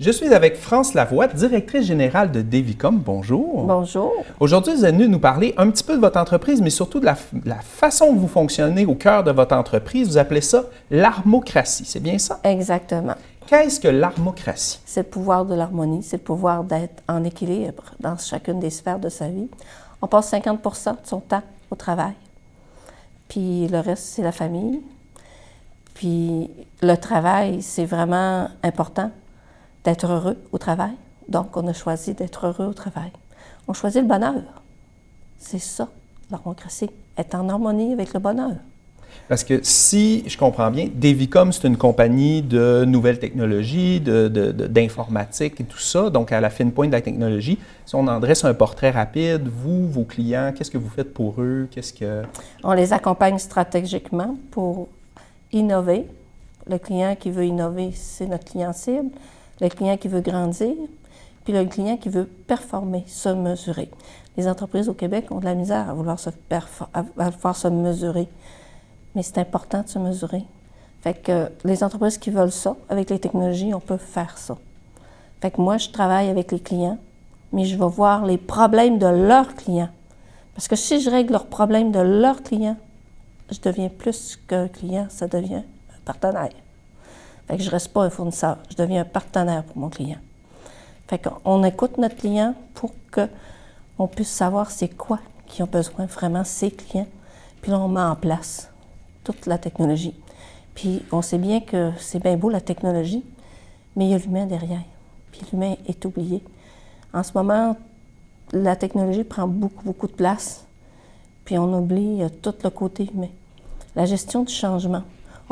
Je suis avec France Lavoie, directrice générale de Devicom. Bonjour. Bonjour. Aujourd'hui, vous êtes venu nous parler un petit peu de votre entreprise, mais surtout de la façon que vous fonctionnez au cœur de votre entreprise. Vous appelez ça l'harmocratie, c'est bien ça? Exactement. Qu'est-ce que l'harmocratie? C'est le pouvoir de l'harmonie, c'est le pouvoir d'être en équilibre dans chacune des sphères de sa vie. On passe 50 de son temps au travail, puis le reste, c'est la famille. Puis le travail, c'est vraiment important d'être heureux au travail. Donc, on a choisi d'être heureux au travail. On choisit le bonheur. C'est ça, l'harmocratie, être en harmonie avec le bonheur. Parce que si je comprends bien, Devicom, c'est une compagnie de nouvelles technologies, d'informatique et tout ça, donc à la fine pointe de la technologie. Si on en dresse un portrait rapide, vous, vos clients, qu'est-ce que vous faites pour eux? On les accompagne stratégiquement pour innover. Le client qui veut innover, c'est notre client cible. Le client qui veut grandir, puis le client qui veut performer, se mesurer. Les entreprises au Québec ont de la misère à vouloir se mesurer. Mais c'est important de se mesurer. Fait que les entreprises qui veulent ça, avec les technologies, on peut faire ça. Fait que moi, je travaille avec les clients, mais je vais voir les problèmes de leurs clients. Parce que si je règle leurs problèmes de leurs clients, je deviens plus qu'un client, ça devient un partenaire. Fait que je ne reste pas un fournisseur, je deviens un partenaire pour mon client. Fait qu'on écoute notre client pour qu'on puisse savoir c'est quoi qui ont besoin vraiment ses clients. Puis là, on met en place toute la technologie. Puis on sait bien que c'est bien beau la technologie, mais il y a l'humain derrière. Puis l'humain est oublié. En ce moment, la technologie prend beaucoup de place, puis on oublie tout le côté humain. La gestion du changement.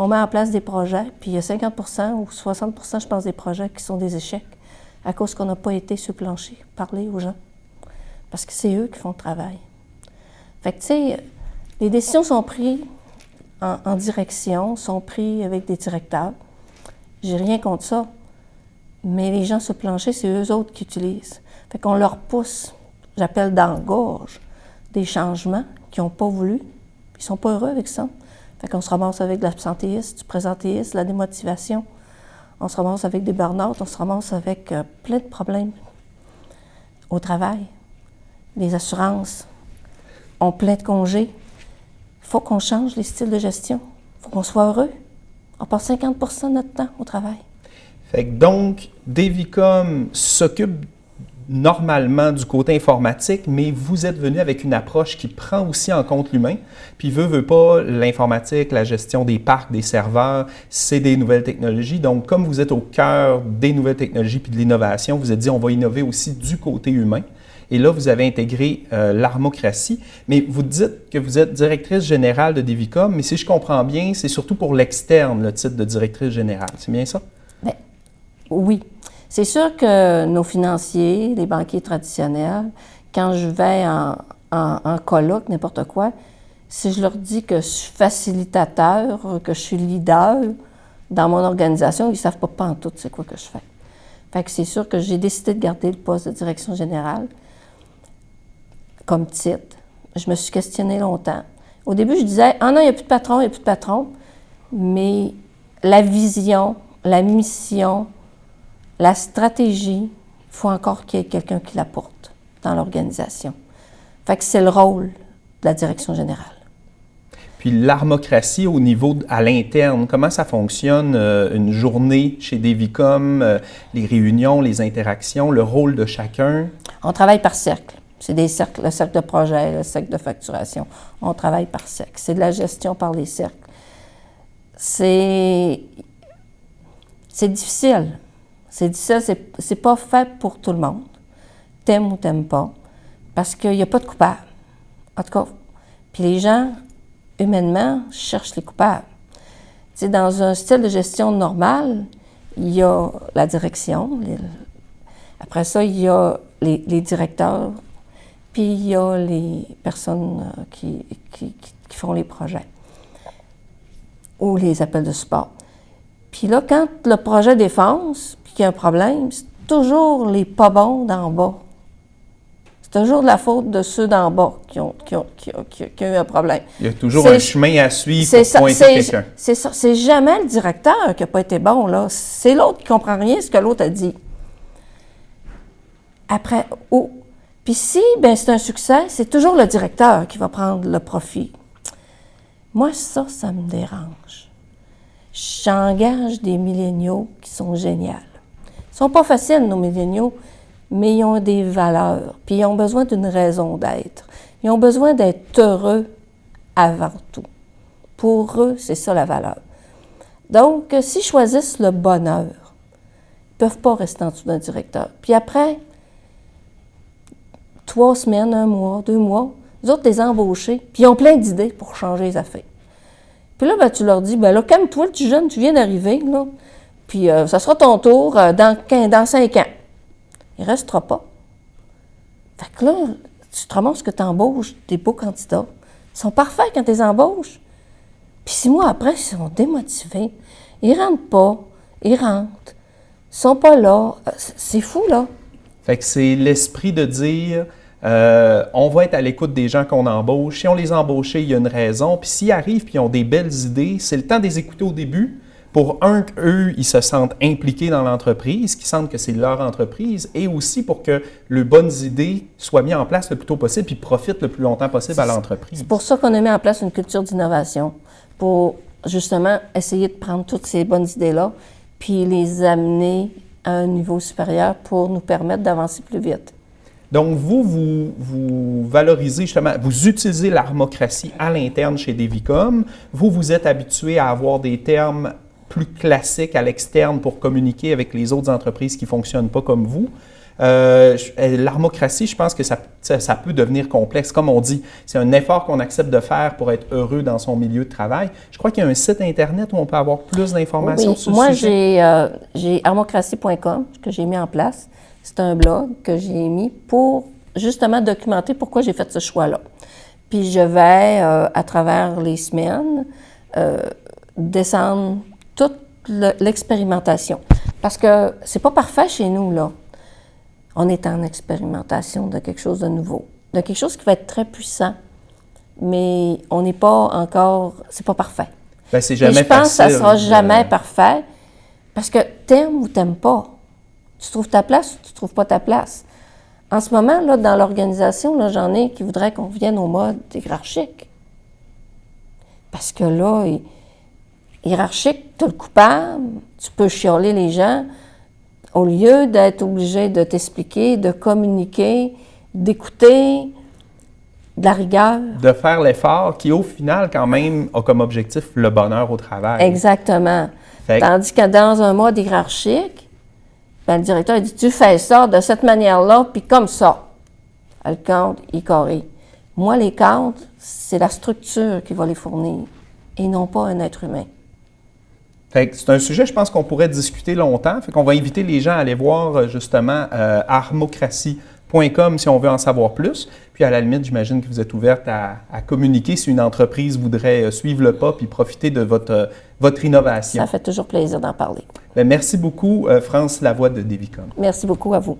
On met en place des projets, puis il y a 50 ou 60 je pense, des projets qui sont des échecs à cause qu'on n'a pas été sur le plancher, parler aux gens. Parce que c'est eux qui font le travail. Fait que, tu sais, les décisions sont prises en direction, sont prises avec des directeurs. J'ai rien contre ça. Mais les gens sur le plancher, c'est eux autres qui utilisent. Fait qu'on leur pousse, j'appelle dans la gorge, des changements qu'ils n'ont pas voulu, puis ils ne sont pas heureux avec ça. Fait qu'on se ramasse avec de l'absentéisme, du présentéisme, de la démotivation. On se ramasse avec des burn-out, on se ramasse avec plein de problèmes au travail. Les assurances ont plein de congés. Il faut qu'on change les styles de gestion. Il faut qu'on soit heureux. On passe 50 de notre temps au travail. Fait que donc, Devicom s'occupe normalement du côté informatique, mais vous êtes venu avec une approche qui prend aussi en compte l'humain. Puis veut pas, l'informatique, la gestion des parcs, des serveurs, c'est des nouvelles technologies. Donc, comme vous êtes au cœur des nouvelles technologies puis de l'innovation, vous êtes dit on va innover aussi du côté humain. Et là, vous avez intégré l'harmocratie. Mais vous dites que vous êtes directrice générale de Devicom, mais si je comprends bien, c'est surtout pour l'externe, le titre de directrice générale. C'est bien ça? Bien, oui. C'est sûr que nos financiers, les banquiers traditionnels, quand je vais en colloque, n'importe quoi, si je leur dis que je suis facilitateur, que je suis leader dans mon organisation, ils ne savent pas pantoute c'est quoi que je fais. Fait que c'est sûr que j'ai décidé de garder le poste de direction générale comme titre. Je me suis questionnée longtemps. Au début, je disais « Ah non, il n'y a plus de patron, il n'y a plus de patron. » Mais la vision, la mission, la stratégie, il faut encore qu'il y ait quelqu'un qui la porte dans l'organisation. Fait que c'est le rôle de la direction générale. Puis l'harmocratie au niveau à l'interne, comment ça fonctionne une journée chez Devicom, les réunions, les interactions, le rôle de chacun? On travaille par cercle. C'est des cercles, le cercle de projet, le cercle de facturation. On travaille par cercle. C'est de la gestion par les cercles. C'est difficile. C'est difficile, c'est pas fait pour tout le monde. T'aimes ou t'aimes pas. Parce qu'il n'y a pas de coupable. En tout cas, puis les gens, humainement, cherchent les coupables. Tu sais, dans un style de gestion normal, il y a la direction. Après ça, il y a les directeurs. Puis il y a les personnes qui font les projets. Ou les appels de support. Puis là, quand le projet défonce, puis qu'il y a un problème, c'est toujours les pas bons d'en bas. C'est toujours de la faute de ceux d'en bas qui ont eu un problème. Il y a toujours un chemin à suivre pour pointer quelqu'un. C'est ça. C'est jamais le directeur qui n'a pas été bon, là. C'est l'autre qui ne comprend rien ce que l'autre a dit. Après, où? Puis si ben, c'est un succès, c'est toujours le directeur qui va prendre le profit. Moi, ça me dérange. J'engage des milléniaux qui sont géniaux. Ils sont pas faciles, nos milléniaux, mais ils ont des valeurs, puis ils ont besoin d'une raison d'être. Ils ont besoin d'être heureux avant tout. Pour eux, c'est ça la valeur. Donc, s'ils choisissent le bonheur, ils ne peuvent pas rester en dessous d'un directeur. Puis après, 3 semaines, 1 mois, 2 mois, les autres les embauchés, puis ils ont plein d'idées pour changer les affaires. Puis là, ben, tu leur dis, ben là, calme-toi, le petit jeune, tu viens d'arriver, là, puis ça sera ton tour dans 5 ans. Il ne restera pas. Fait que là, tu te ramasses que tu embauches des beaux candidats. Ils sont parfaits quand tu les embauches. Puis 6 mois après, ils sont démotivés. Ils ne rentrent pas. Ils rentrent. Ils ne sont pas là. C'est fou, là. Fait que c'est l'esprit de dire, on va être à l'écoute des gens qu'on embauche. Si on les embauche, il y a une raison. Puis s'ils arrivent et ils ont des belles idées, c'est le temps de les écouter au début. Pour qu'eux, ils se sentent impliqués dans l'entreprise, qu'ils sentent que c'est leur entreprise, et aussi pour que les bonnes idées soient mises en place le plus tôt possible puis profitent le plus longtemps possible à l'entreprise. C'est pour ça qu'on a mis en place une culture d'innovation, pour justement essayer de prendre toutes ces bonnes idées-là puis les amener à un niveau supérieur pour nous permettre d'avancer plus vite. Donc, vous valorisez justement, vous utilisez l'armocratie à l'interne chez Devicom. Vous êtes habitué à avoir des termes plus classiques à l'externe pour communiquer avec les autres entreprises qui ne fonctionnent pas comme vous. L'armocratie, je pense que ça peut devenir complexe. Comme on dit, c'est un effort qu'on accepte de faire pour être heureux dans son milieu de travail. Je crois qu'il y a un site Internet où on peut avoir plus d'informations sur ce sujet. Moi, j'ai armocratie.com que j'ai mis en place. C'est un blog que j'ai mis pour justement documenter pourquoi j'ai fait ce choix-là. Puis je vais, à travers les semaines, descendre toute l'expérimentation. Parce que c'est pas parfait chez nous, là. On est en expérimentation de quelque chose de nouveau, de quelque chose qui va être très puissant, mais on n'est pas encore, c'est pas parfait. Bien, c'est jamais facile. Je pense que ça ne sera jamais parfait, parce que t'aimes ou t'aimes pas. Tu trouves ta place ou tu trouves pas ta place. En ce moment, là, dans l'organisation, là, j'en ai qui voudraient qu'on revienne au mode hiérarchique. Parce que là, hiérarchique, tu as le coupable, tu peux chialer les gens, au lieu d'être obligé de t'expliquer, de communiquer, d'écouter, de la rigueur. De faire l'effort qui, au final, quand même, a comme objectif le bonheur au travail. Exactement. Tandis que dans un mode hiérarchique, ben, le directeur il dit, tu fais ça de cette manière-là, puis comme ça. Le compte, il corrige. Moi, les comptes, c'est la structure qui va les fournir, et non pas un être humain. C'est un sujet, je pense qu'on pourrait discuter longtemps. Fait qu'on va inviter les gens à aller voir justement armocratie.com si on veut en savoir plus. Puis à la limite, j'imagine que vous êtes ouverte à communiquer si une entreprise voudrait suivre le pas puis profiter de votre innovation. Ça fait toujours plaisir d'en parler. Bien, merci beaucoup, France Lavoie de Devicom. Merci beaucoup à vous.